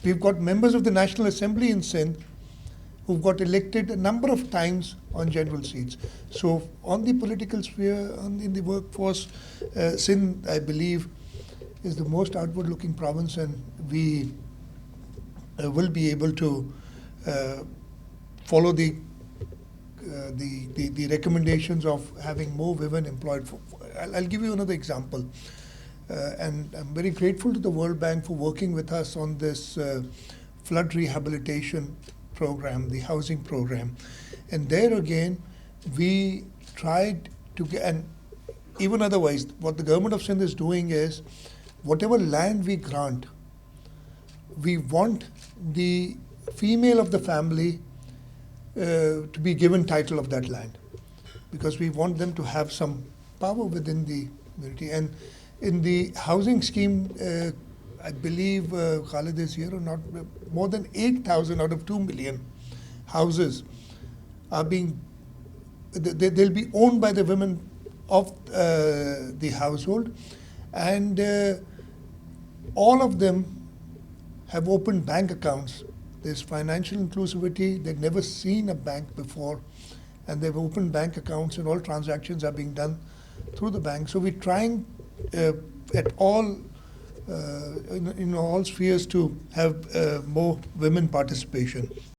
We've got members of the National Assembly in Sindh who've got elected a number of times on general seats. So on the political sphere, in the workforce, Sindh, I believe, is the most outward-looking province, and we will be able to follow the recommendations of having more women employed. I'll give you another example. And I'm very grateful to the World Bank for working with us on this flood rehabilitation program, the housing program. And there again, we tried to get, and even otherwise, what the government of Sindh is doing is, whatever land we grant, we want the female of the family to be given title of that land, because we want them to have some power within the community. And in the housing scheme, I believe Khalid is here or not, more than 8,000 out of 2 million houses are being, they'll be owned by the women of the household, and all of them have opened bank accounts. There's financial inclusivity. They've never seen a bank before, and they've opened bank accounts, and all transactions are being done through the bank. So we're trying at all, in all spheres, to have more women participation.